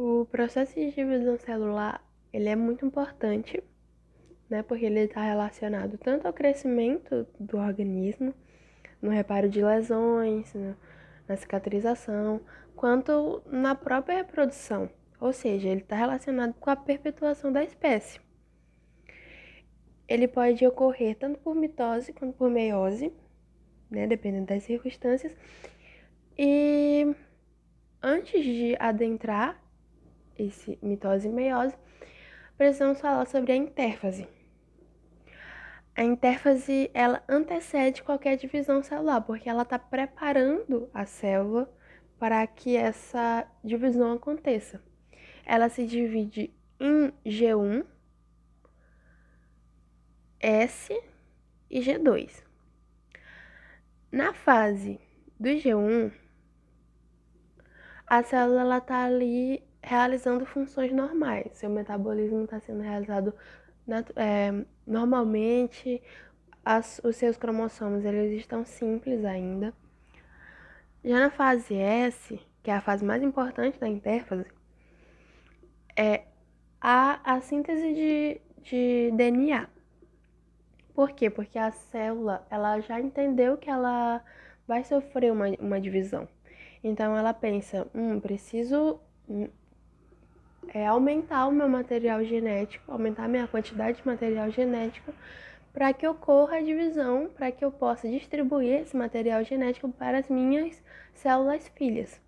O processo de divisão celular, ele é muito importante, né? Porque ele está relacionado tanto ao crescimento do organismo, no reparo de lesões, na cicatrização, quanto na própria reprodução. Ou seja, ele está relacionado com a perpetuação da espécie. Ele pode ocorrer tanto por mitose quanto por meiose, né? Dependendo das circunstâncias. E antes de adentrar esse mitose e meiose, precisamos falar sobre a intérfase. A intérfase, ela antecede qualquer divisão celular, porque ela está preparando a célula para que essa divisão aconteça. Ela se divide em G1, S e G2. Na fase do G1, a célula está ali realizando funções normais. Seu metabolismo está sendo realizado normalmente. Os seus cromossomos eles estão simples ainda. Já na fase S, que é a fase mais importante da intérfase, há a síntese de DNA. Por quê? Porque a célula ela já entendeu que ela vai sofrer uma divisão. Então ela pensa, preciso aumentar o meu material genético, aumentar a minha quantidade de material genético para que ocorra a divisão, para que eu possa distribuir esse material genético para as minhas células filhas.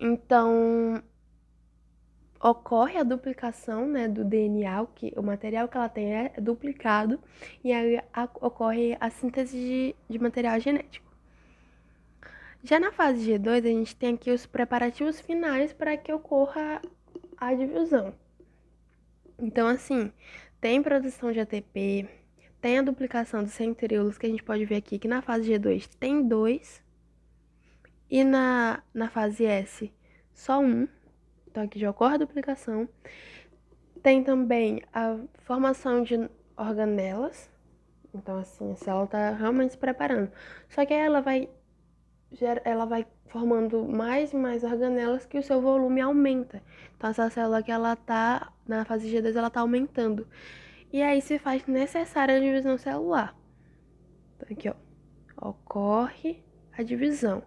Então, ocorre a duplicação, né, do DNA, o material que ela tem é duplicado, e aí ocorre a síntese de material genético. Já na fase G2, a gente tem aqui os preparativos finais para que ocorra a divisão. Então, assim, tem produção de ATP, tem a duplicação dos centríolos, que a gente pode ver aqui que na fase G2 tem 2, e na fase S só 1. Então, aqui já ocorre a duplicação. Tem também a formação de organelas. Então, assim, a célula está realmente se preparando. Só que aí ela vai formando mais e mais organelas que o seu volume aumenta. Então, essa célula que ela tá na fase G2, ela tá aumentando. E aí se faz necessária a divisão celular. Então, aqui, ó, ocorre a divisão.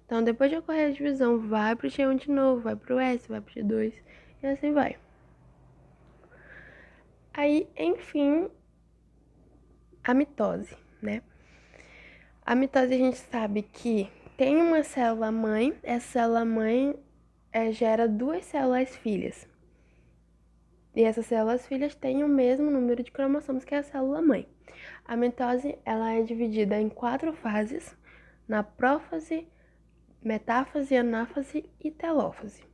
Então, depois de ocorrer a divisão, vai pro G1 de novo, vai pro S, vai pro G2 e assim vai. Aí, enfim, a mitose, né? A mitose a gente sabe que tem uma célula mãe, essa célula mãe gera 2 células filhas. E essas células filhas têm o mesmo número de cromossomos que a célula mãe. A mitose ela é dividida em 4 fases: na prófase, metáfase, anáfase e telófase.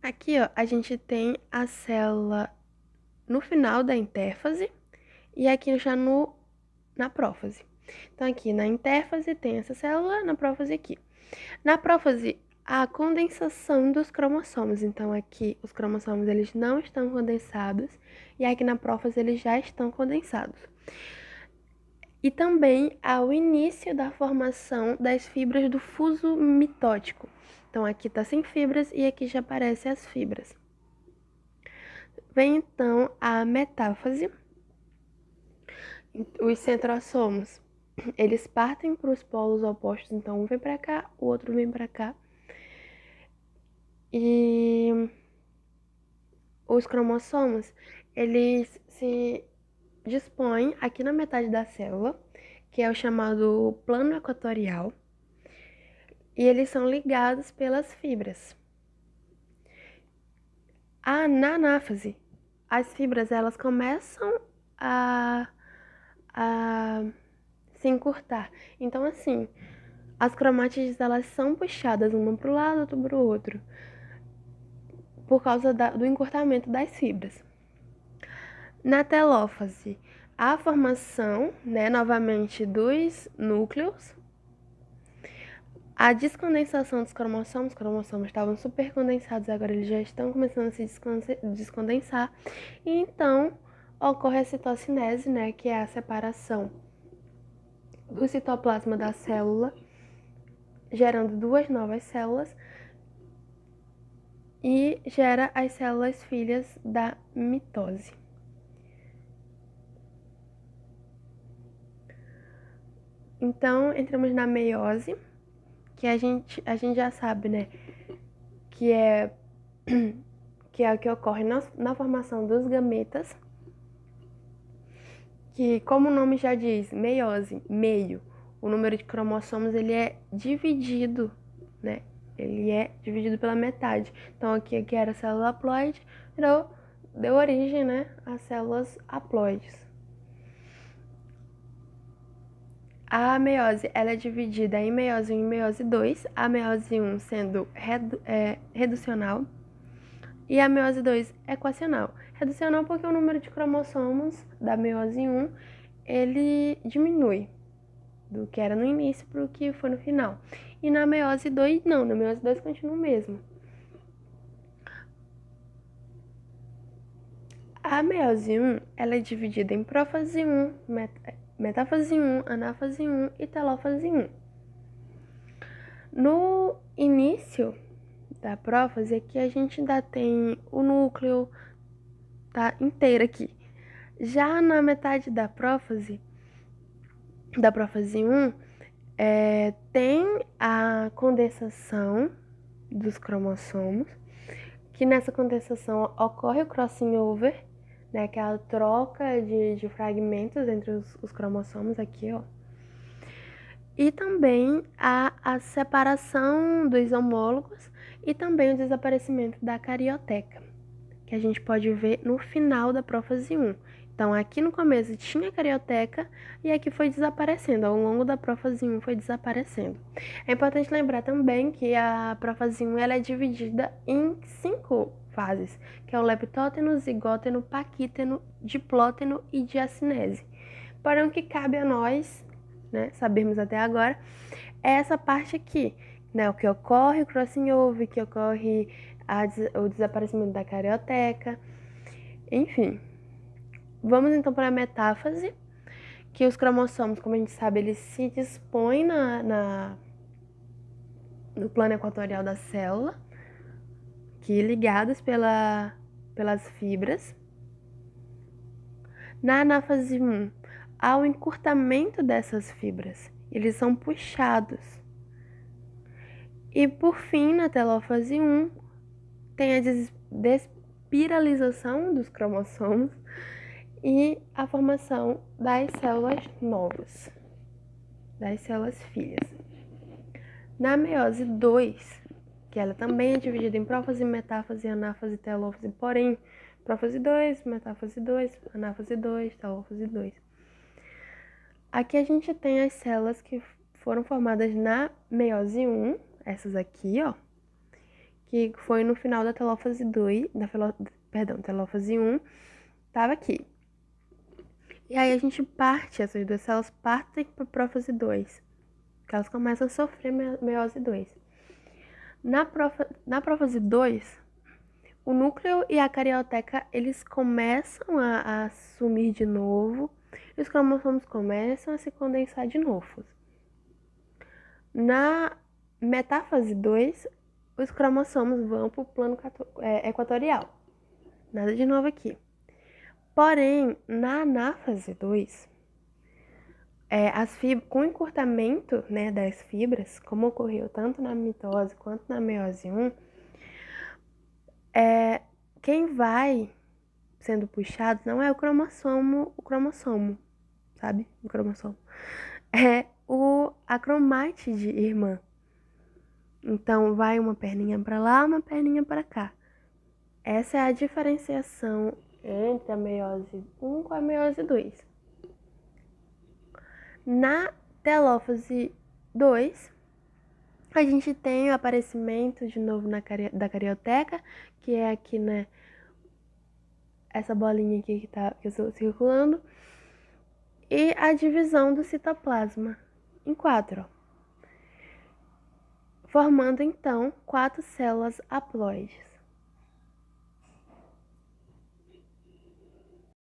Aqui, ó, a gente tem a célula no final da intérfase e aqui já na prófase. Então, aqui na intérfase tem essa célula, na prófase aqui. Na prófase, a condensação dos cromossomos. Então, aqui os cromossomos eles não estão condensados e aqui na prófase eles já estão condensados. E também ao início da formação das fibras do fuso mitótico. Então, aqui está sem fibras e aqui já aparecem as fibras. Vem então a metáfase. Os centrossomos, eles partem para os polos opostos, então um vem para cá, o outro vem para cá. E os cromossomos, eles se dispõem aqui na metade da célula, que é o chamado plano equatorial, e eles são ligados pelas fibras. Na anáfase, as fibras elas começam a se encurtar. Então, assim, as cromátides elas são puxadas uma para o lado, outra para o outro, por causa do encurtamento das fibras. Na telófase, a formação, né, novamente dos núcleos, a descondensação dos cromossomos, os cromossomos estavam super condensados, agora eles já estão começando a se descondensar, e então ocorre a citocinese, né, que é a separação do citoplasma da célula, gerando 2 novas células, e gera as células filhas da mitose. Então, entramos na meiose, que a gente já sabe, né, que é o que ocorre na formação dos gametas, que, como o nome já diz, meiose, meio, o número de cromossomos ele é dividido, né? Ele é dividido pela metade. Então aqui era a célula haploide, deu origem, né, às células haploides. A meiose ela é dividida em meiose 1 e meiose 2, a meiose 1 sendo reducional e a meiose 2 equacional. Reducional porque o número de cromossomos da meiose 1 ele diminui do que era no início para o que foi no final. E na meiose 2 não, na meiose 2 continua o mesmo. A meiose 1 ela é dividida em prófase 1, metáfase 1, anáfase 1 e telófase 1. No início da prófase, aqui a gente ainda tem o núcleo, tá inteiro aqui. Já na metade da prófase 1, tem a condensação dos cromossomos, que nessa condensação ocorre o crossing over, né, que é a troca de fragmentos entre os cromossomos aqui, ó. E também a separação dos homólogos e também o desaparecimento da carioteca, que a gente pode ver no final da prófase 1. Então, aqui no começo tinha carioteca e aqui foi desaparecendo, ao longo da prófase 1 foi desaparecendo. É importante lembrar também que a prófase 1 ela é dividida em 5 fases, que é o leptóteno, zigóteno, paquíteno, diplóteno e diacinese. Porém, o que cabe a nós, né, sabermos até agora, é essa parte aqui, né, o que ocorre o crossing over, que ocorre o desaparecimento da carioteca, enfim. Vamos então para a metáfase, que os cromossomos, como a gente sabe, eles se dispõem no plano equatorial da célula, que ligados pelas fibras. Na anáfase 1, há o encurtamento dessas fibras, eles são puxados. E por fim, na telófase 1, tem a despiralização dos cromossomos e a formação das células novas, das células filhas. Na meiose 2, que ela também é dividida em prófase, metáfase, anáfase e telófase, porém, prófase 2, metáfase 2, anáfase 2, telófase 2. Aqui a gente tem as células que foram formadas na meiose 1, essas aqui, ó, que foi no final da telófase 2, telófase 1, tava aqui. E aí a gente essas duas células partem para a prófase 2, que elas começam a sofrer meiose 2. Na prófase 2, o núcleo e a carioteca, eles começam a sumir de novo, e os cromossomos começam a se condensar de novo. Na metáfase 2, os cromossomos vão para o plano equatorial. Nada de novo aqui. Porém, na anáfase 2, com o encurtamento, né, das fibras, como ocorreu tanto na mitose quanto na meiose 1, quem vai sendo puxado não é o cromossomo, sabe? O cromossomo. É a cromátide irmã. Então, vai uma perninha para lá, uma perninha para cá. Essa é a diferenciação entre a meiose 1 com a meiose 2. Na telófase 2, a gente tem o aparecimento de novo da carioteca, que é aqui, né, essa bolinha aqui que eu estou circulando, e a divisão do citoplasma em 4, formando então 4 células haploides.